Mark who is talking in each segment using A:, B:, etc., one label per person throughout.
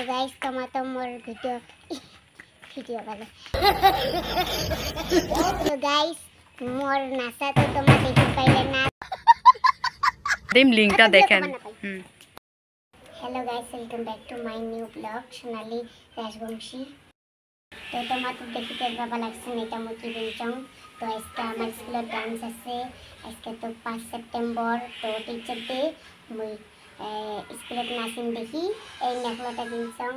A: Guys তোমার তো more video বলে তো গাইস মোর নাসা তো তোমরা দেখতে পাইলে না
B: দিম লিংকটা দেখেন
A: hello guys welcome back to my new blog Sonali Rajvanshi तो তোমার তো দেখতে ভালো লাগছে এটা মুকি দিনচং তো আজকে আমার স্কুলে ডান্স আছে আজকে তো 5 সেপ্টেম্বর তো টিচার ডে মুই স্কুলে নাচিম দেখি এই মেখলাটা দিনচং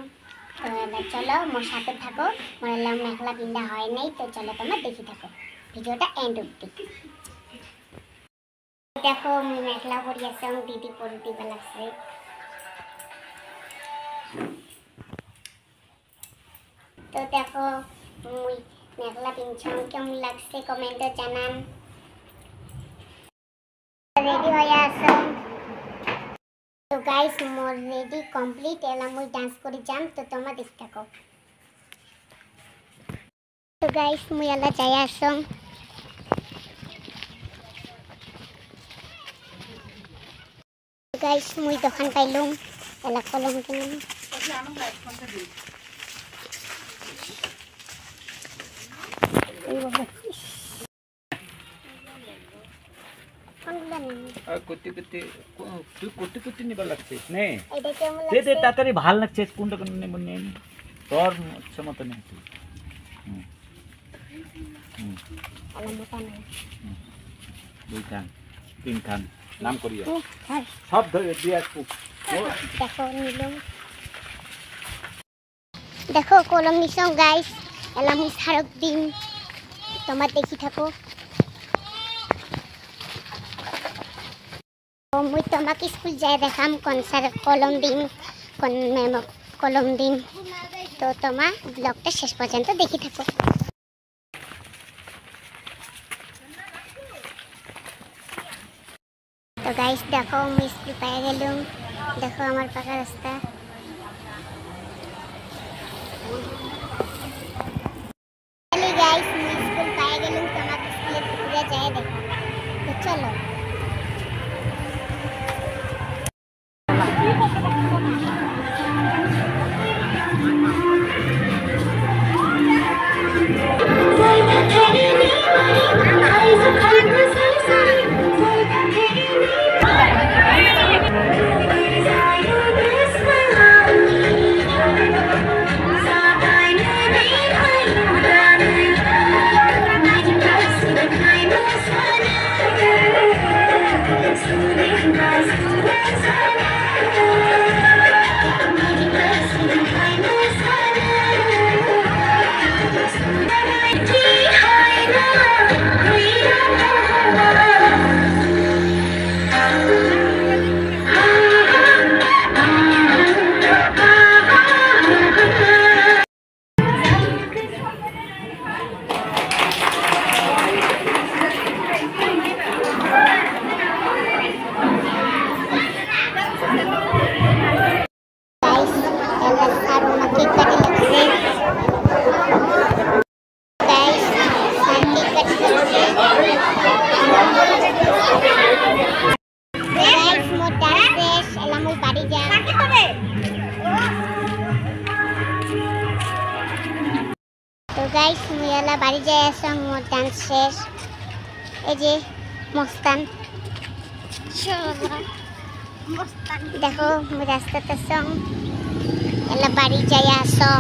A: তো এবার চলো মোর সাথে থাকো মোর মেখলা পিন্ধা হয় নাই তো চলো তোমরা দেখি থাকো ভিডিওটা এন্ড অবধি দেখো মুই মেখলা পরি আছি দিদি পরি দিবা লাগছে तो देखो मुई मेखला पिंछन केमन लागছে कमेंटे জানান रेडी হয়ে আসো তো गाइस मोर रेडी कंप्लीट এলা মুই ডান্স করি যাম তো তোমরা দেখতে থাকো তো गाइस মুই এলা যাই আসো गाइस মুই দোকান পাইলুম এলা কলম কিনুম
C: কুটি নিবার লাগছে নে দে দে তাড়াতাড়ি ভাল লাগছে কোনটা কোন নে মনে নেই তোর সমত নেই দুই খান তিন খান নাম করিয়া সব ধরে দিয়া
A: দেখো নিলাম দেখো কলম নিছং গাইস এলা মুই সারক দিন তোমরা দেখি থাকো মুই তোমাকে স্কুল যাই দেখাম কোন স্যার কলম দিন কোন ম্যাম কলম দিন তো তোমরা ব্লগটা শেষ পর্যন্ত দেখি থাকো তো গাইস দেখো মুই স্কুল পেয়ে গেলুম দেখো আমার পাকা রাস্তা गाइस मैं स्कूल पाए गेलुम তোমাকে স্কুলে ঘুরে যায় দেখো তো চলো तो गाइस मुयाला बाड़ी जाय आसा मोर डांस शेष ए जे मस्तान देखो मु रास्ताते सং एला बाड़ी जाय आसा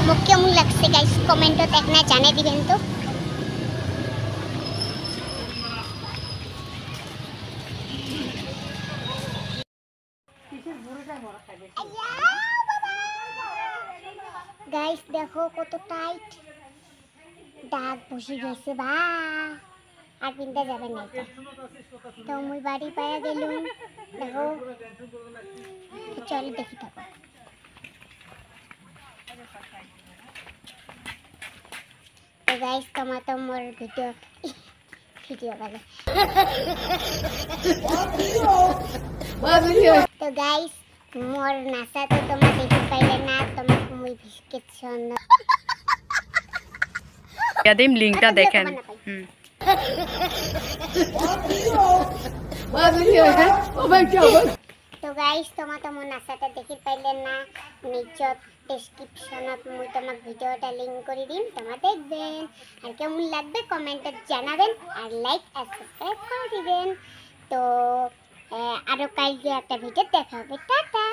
A: मुख्य मु लागছে गाइस कमेंटत एकना জানাই দিবেন তো गाइस देखो কত টাইট দাগ বসে গেছে বা আর পিনতে যাবে না তো মুই বাড়ি পায়া গেলুম দেখো চল দেখি থাকো তো गाइस তোমার তো মোর ভিডিও বলে তো गाइस मोर नासा तो তোমরা দেখতে পাইলে না তোমাকে মুই বিস্কিট শোন
B: দিম লিংকটা দেখেন
A: तो তো গাইস তোমার মন আশাটা দেখি পাইলেন না নিচত ডেসক্রিপশনত মই তোমাক ভিডিওটা লিঙ্ক করে দিন তোমরা দেখবেন আর কেমন লাগবে কমেন্টে জানাবেন আর লাইক আর সাবস্ক্রাইব করে দিবেন তো আরো কালকে একটা ভিডিও দেখা হবে টাটা।